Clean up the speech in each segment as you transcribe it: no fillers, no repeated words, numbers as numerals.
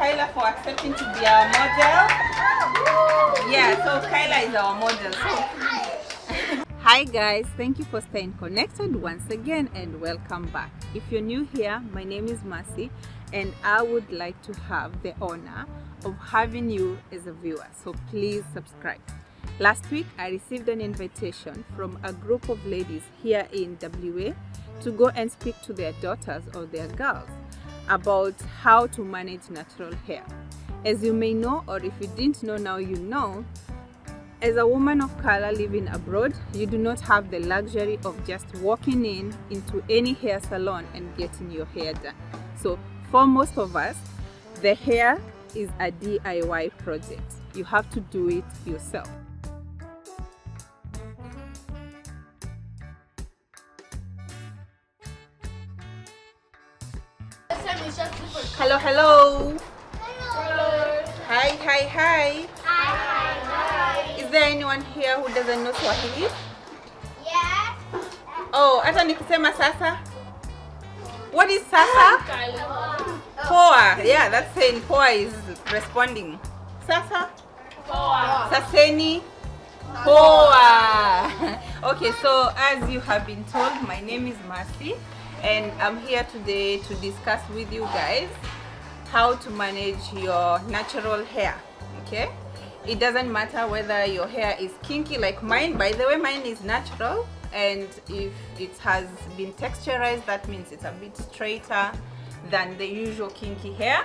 Kyla for accepting to be our model. Yeah, so Kyla is our model. So hi guys, thank you for staying connected once again and welcome back. If you're new here, my name is Mercy and I would like to have the honor of having you as a viewer, so please subscribe. Last week I received an invitation from a group of ladies here in WA to go and speak to their daughters or their girls about how to manage natural hair. As you may know, or if you didn't know, now you know, as a woman of color living abroad, you do not have the luxury of just walking into any hair salon and getting your hair done. So for most of us, the hair is a DIY project. You have to do it yourself. Hello, hello. Hello. Hi, hi, hi. Hi. Is there anyone here who doesn't know Swahili? Yes. Oh, hata nikisema sasa. What is sasa? Poa. Yeah, that's saying poa is responding. Sasa? Poa. Saseni? Poa. Okay, so as you have been told, my name is Mercy and I'm here today to discuss with you guys how to manage your natural hair. Okay, it doesn't matter whether your hair is kinky like mine. By the way, mine is natural, and if it has been texturized, that means it's a bit straighter than the usual kinky hair.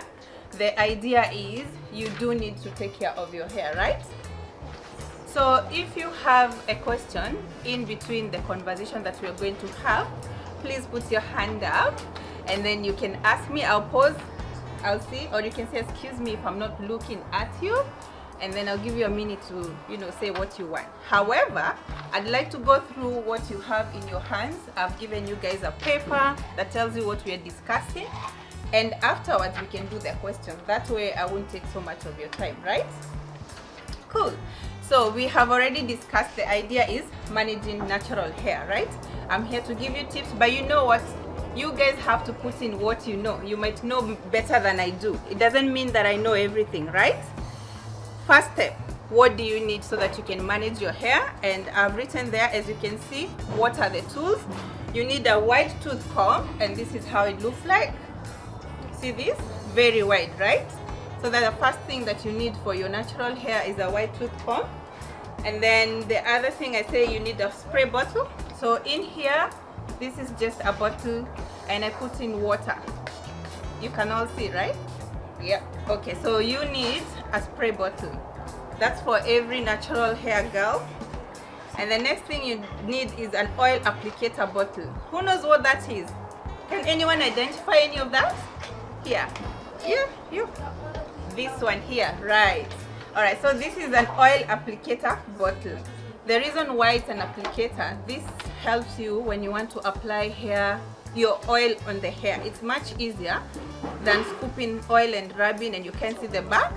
The idea is you do need to take care of your hair, right? So if you have a question in between the conversation that we are going to have, please put your hand up and then you can ask me. I'll pause, I'll see, or you can say excuse me if I'm not looking at you, and then I'll give you a minute to, say what you want. However, I'd like to go through what you have in your hands. I've given you guys a paper that tells you what we are discussing, and afterwards we can do the questions. That way I won't take so much of your time, right? Cool. So we have already discussed, the idea is managing natural hair, right? I'm here to give you tips, but you know what? You guys have to put in what you know. You might know better than I do. It doesn't mean that I know everything, right? First step, what do you need so that you can manage your hair? And I've written there, as you can see, what are the tools. You need a wide tooth comb, and this is how it looks like. See this? Very wide, right? So that the first thing that you need for your natural hair is a wide tooth comb. And then the other thing I say, you need a spray bottle. So in here, this is just a bottle and I put in water. You can all see, right? Yeah. Okay, so you need a spray bottle. That's for every natural hair girl. And the next thing you need is an oil applicator bottle. Who knows what that is? Can anyone identify any of that? Here. Yeah, you. This one here, right? All right, so this is an oil applicator bottle. The reason why it's an applicator, this helps you when you want to apply your oil on the hair. It's much easier than scooping oil and rubbing and you can't see the back.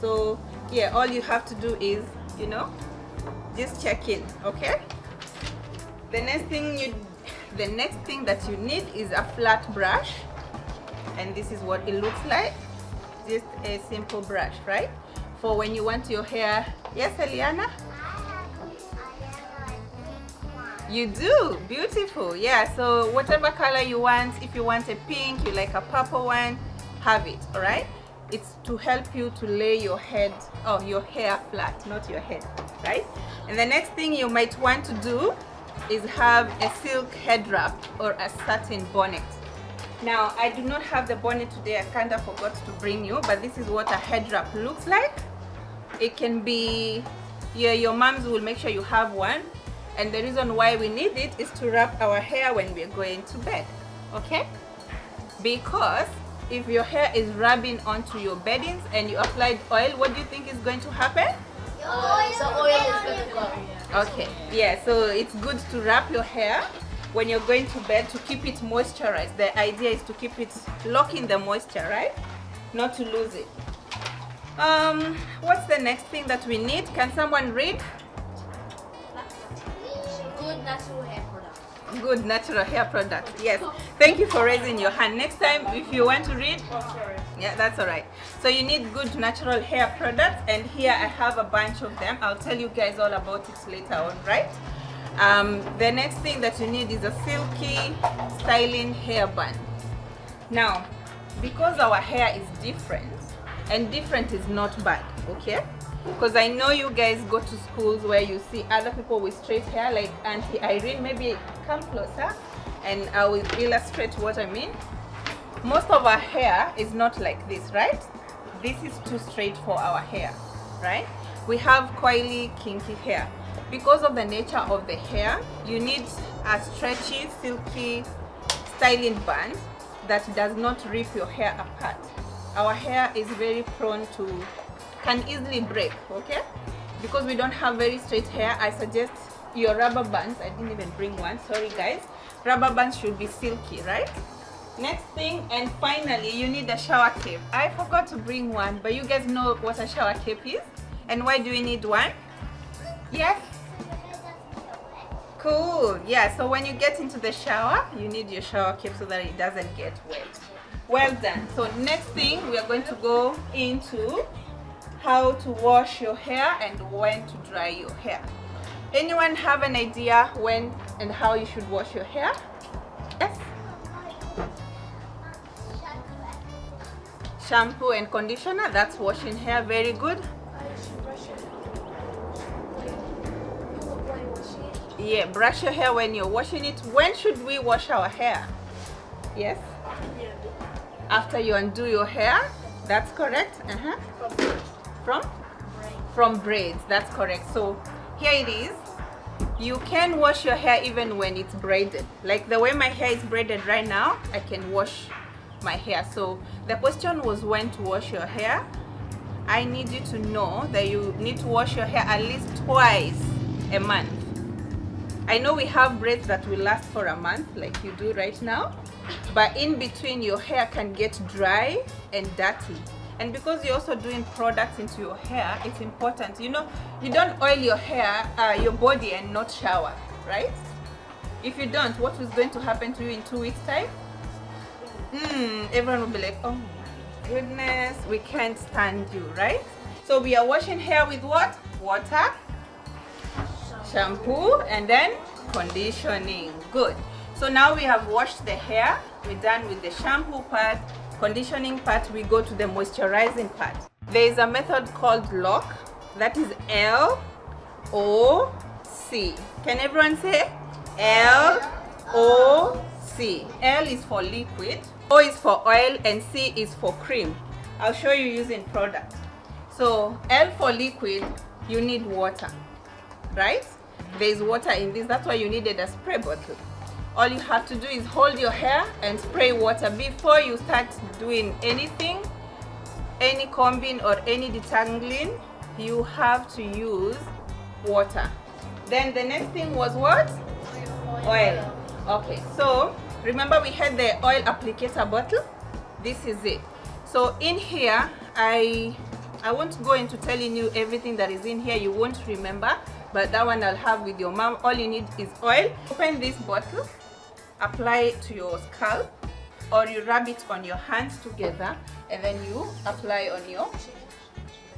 So yeah, all you have to do is, just check in, okay? The next thing that you need is a flat brush, and this is what it looks like. Just a simple brush, right? For when you want your hair. Yes, Eliana? You do. Beautiful. Yeah, so whatever color you want. If you want a pink, you like a purple one, have it. All right, it's to help you to lay your hair flat, not your head, right? And the next thing you might want to do is have a silk head wrap or a satin bonnet. Now, I do not have the bonnet today. I kind of forgot to bring you, but this is what a head wrap looks like. It can be, your moms will make sure you have one. And the reason why we need it is to wrap our hair when we're going to bed, okay? Because if your hair is rubbing onto your beddings and you applied oil, what do you think is going to happen? So oil is going to go. Okay, yeah, so it's good to wrap your hair when you're going to bed to keep it moisturized. The idea is to keep it, locking the moisture, right? Not to lose it. What's the next thing that we need? Can someone read? Good natural hair product. Good natural hair products. Yes. Thank you for raising your hand. Next time, if you want to read, yeah, that's all right. So you need good natural hair products, and here I have a bunch of them. I'll tell you guys all about it later on, right? The next thing that you need is a silky styling hair bun. Now, because our hair is different, and different is not bad, okay? Because I know you guys go to schools where you see other people with straight hair, like Auntie Irene. Maybe come closer and I will illustrate what I mean. Most of our hair is not like this, right? This is too straight for our hair, right? We have coily, kinky hair. Because of the nature of the hair, you need a stretchy, silky styling bun that does not rip your hair apart. Our hair is very prone to, can easily break, okay? Because we don't have very straight hair, I suggest your rubber bands. I didn't even bring one, sorry guys. Rubber bands should be silky, right? Next thing, and finally, you need a shower cape. I forgot to bring one, but you guys know what a shower cape is? And why do we need one? Yes? Cool. Yeah, so when you get into the shower, you need your shower cape so that it doesn't get wet. Well done. So next thing, we are going to go into how to wash your hair and when to dry your hair. Anyone have an idea when and how you should wash your hair? Yes? Shampoo and conditioner, that's washing hair. Very good. Yeah, brush your hair when you're washing it. When should we wash our hair? Yes? After you undo your hair. That's correct. From braids. That's correct. So here it is. You can wash your hair even when it's braided. Like the way my hair is braided right now, I can wash my hair. So the question was when to wash your hair. I need you to know that you need to wash your hair at least twice a month. I know we have braids that will last for a month like you do right now, but in between your hair can get dry and dirty. And because you're also doing products into your hair, it's important. You know, you don't oil your hair, your body and not shower, right? If you don't, what is going to happen to you in 2 weeks' time? Everyone will be like, oh my goodness, we can't stand you, right? So we are washing hair with what? Water, shampoo, and then conditioning. Good. So now we have washed the hair. We're done with the shampoo part, conditioning part. We go to the moisturizing part. There is a method called lock. That is L-O-C. Can everyone say L-O-C? L is for liquid, O is for oil, and C is for cream. I'll show you using product. So L for liquid, you need water, right? There is water in this. That's why you needed a spray bottle. All you have to do is hold your hair and spray water before you start doing anything, any combing or any detangling. You have to use water. Then the next thing was what? Oil. Okay, so remember we had the oil applicator bottle. This is it. So in here, I won't go into telling you everything that is in here. You won't remember, but that one I'll have with your mom. All you need is oil. Open this bottle, apply it to your scalp, or you rub it on your hands together, and then you apply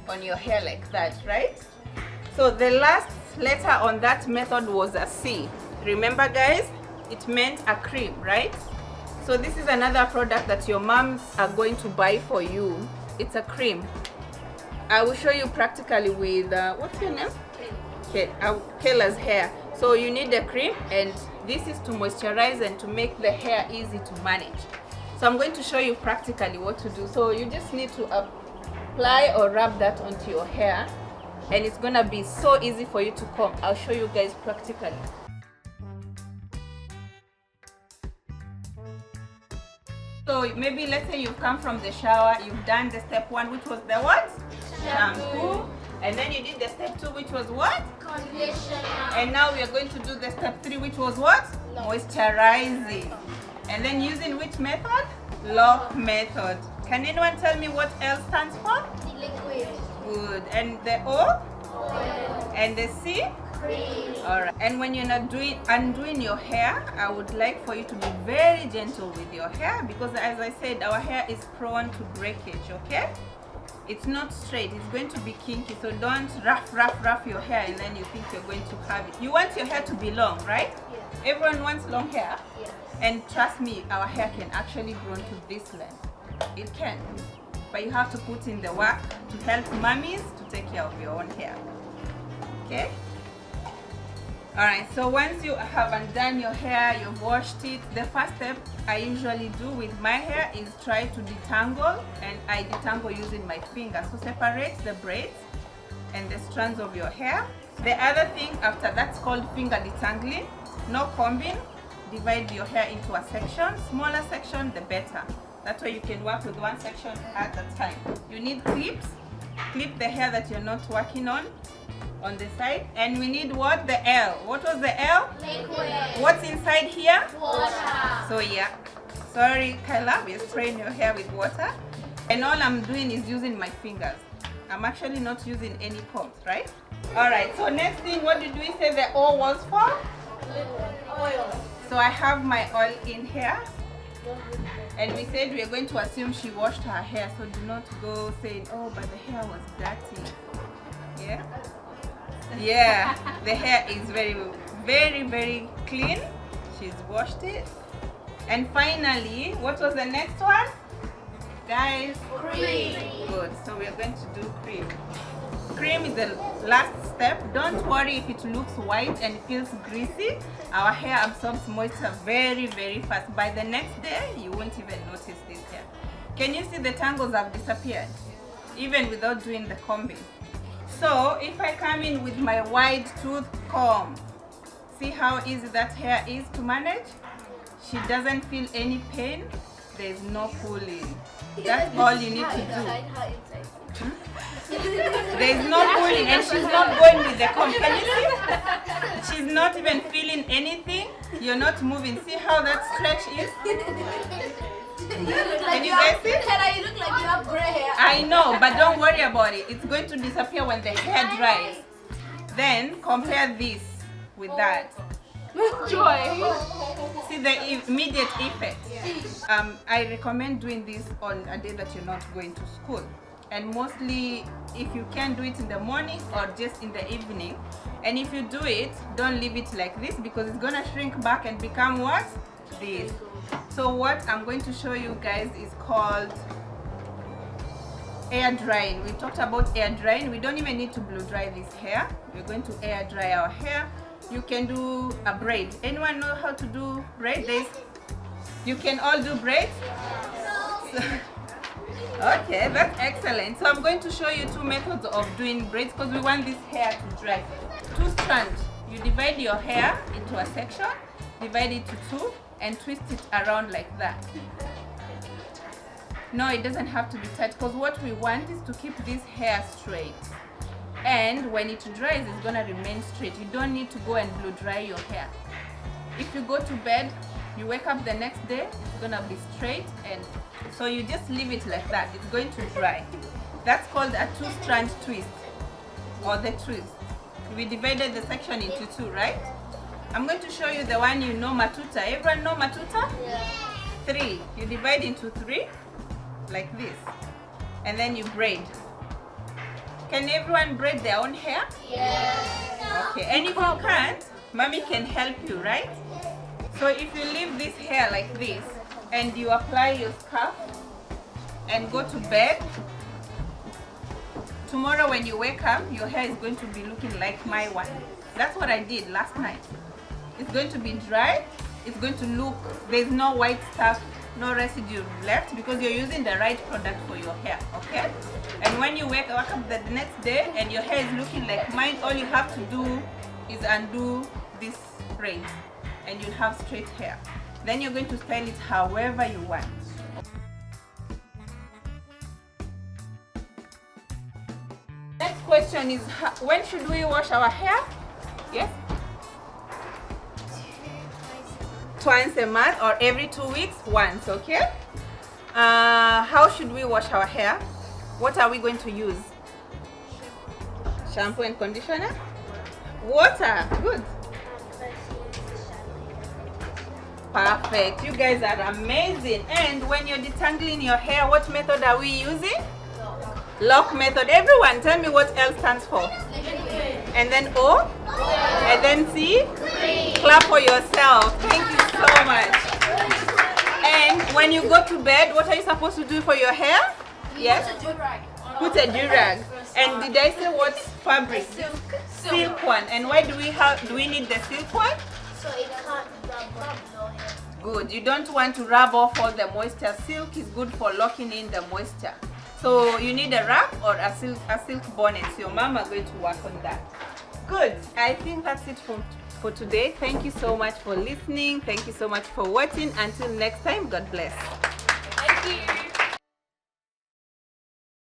on your hair like that, right? So the last letter on that method was a C. Remember guys, it meant a cream, right? So this is another product that your moms are going to buy for you. It's a cream. I will show you practically with what's your name? Kayla's hair. So you need a cream, and this is to moisturize and to make the hair easy to manage. So I'm going to show you practically what to do. So you just need to apply or rub that onto your hair, and it's gonna be so easy for you to comb. I'll show you guys practically. So maybe let's say you've come from the shower, you've done the step 1, which was the what? Shampoo. And then you did the step 2, which was what? Conditioner. And now we are going to do the step 3, which was what? Moisturizing. And then using which method? Lock method. Can anyone tell me what L stands for? The liquid. Good. And the O? Oil. And the C? Alright, and when you're not undoing your hair, I would like for you to be very gentle with your hair, because as I said, our hair is prone to breakage, okay? It's not straight, it's going to be kinky, so don't rough your hair and then you think you're going to have it. You want your hair to be long, right? Yes. Everyone wants long hair. Yes. And trust me, our hair can actually grow to this length. It can. But you have to put in the work to help mummies to take care of your own hair. Okay? Alright, so once you have undone your hair, you've washed it, the first step I usually do with my hair is try to detangle, and I detangle using my finger. So separate the braids and the strands of your hair. The other thing after that's called finger detangling. No combing. Divide your hair into a section. Smaller section, the better. That way you can work with one section at a time. You need clips. Clip the hair that you're not working on the side. And we need what? The L. What was the L? Liquid. What's inside here? Water. So yeah. Sorry, Kyla, we're spraying your hair with water. And all I'm doing is using my fingers. I'm actually not using any combs, right? Alright, so next thing, what did we say the O was for? Oil. So I have my oil in here. And we said we are going to assume she washed her hair, so do not go saying, oh, but the hair was dirty. Yeah? Yeah, the hair is very clean. She's washed it. And finally, what was the next one? Guys? Cream. Good, so we are going to do cream. Cream is the last step. Don't worry if it looks white and feels greasy. Our hair absorbs moisture very fast. By the next day, you won't even notice this hair. Can you see the tangles have disappeared? Even without doing the combing. So if I come in with my wide tooth comb, see how easy that hair is to manage? She doesn't feel any pain. There's no pulling. That's all you need to do. There's no pulling, and she's not going with the comb. Can you see? She's not even feeling anything. You're not moving. See how that stretch is? Can you guys see? Kayla, you look like you have gray hair. I know, but don't worry about it. It's going to disappear when the hair dries. Then compare this with that. Joy. See the immediate effect. I recommend doing this on a day that you're not going to school. And mostly if you can do it in the morning or just in the evening. And if you do it, don't leave it like this, because it's gonna shrink back and become what? This. So what I'm going to show you guys is called air drying. We talked about air drying. We don't even need to blow dry this hair. We're going to air dry our hair. You can do a braid. Anyone know how to do braid? You can all do braids? So, okay, that's excellent. So I'm going to show you two methods of doing braids, because we want this hair to dry. Two strands. You divide your hair into a section, divide it to two, and twist it around like that. No, it doesn't have to be tight, because what we want is to keep this hair straight. And when it dries, it's gonna remain straight. You don't need to go and blow dry your hair. If you go to bed, you wake up the next day, it's gonna be straight, and so you just leave it like that. It's going to dry. That's called a two-strand twist, or the twist. We divided the section into two, right? I'm going to show you the one you know, matuta. Everyone know matuta? Yeah. 3. You divide into 3, like this, and then you braid. Can everyone braid their own hair? Yes. Okay, and if you can't, mommy can help you, right? So if you leave this hair like this, and you apply your scarf, and go to bed, tomorrow when you wake up, your hair is going to be looking like my one. That's what I did last night. It's going to be dry. It's going to look, there's no white stuff, no residue left, because you're using the right product for your hair, okay? And when you wake up the next day and your hair is looking like mine, all you have to do is undo this braid and you'll have straight hair. Then you're going to style it however you want. Next question is, when should we wash our hair? Yes? Twice a month, or every 2 weeks, once, okay? How should we wash our hair? What are we going to use? Shampoo and conditioner? Water. Good. Perfect. You guys are amazing. And when you're detangling your hair, what method are we using? Lock method. Everyone, tell me what L stands for. And then O. And then C. Clap for yourself. Thank you so much. And when you go to bed, what are you supposed to do for your hair? Yes? Put a durag. And did I say what fabric? Silk one. And why do we need the silk one? So it can't rub off your hair. Good. You don't want to rub off all the moisture. Silk is good for locking in the moisture. So you need a wrap or a silk bonnet. So your mom are going to work on that. Good. I think that's it for today. Thank you so much for listening. Thank you so much for watching. Until next time, God bless. Thank you.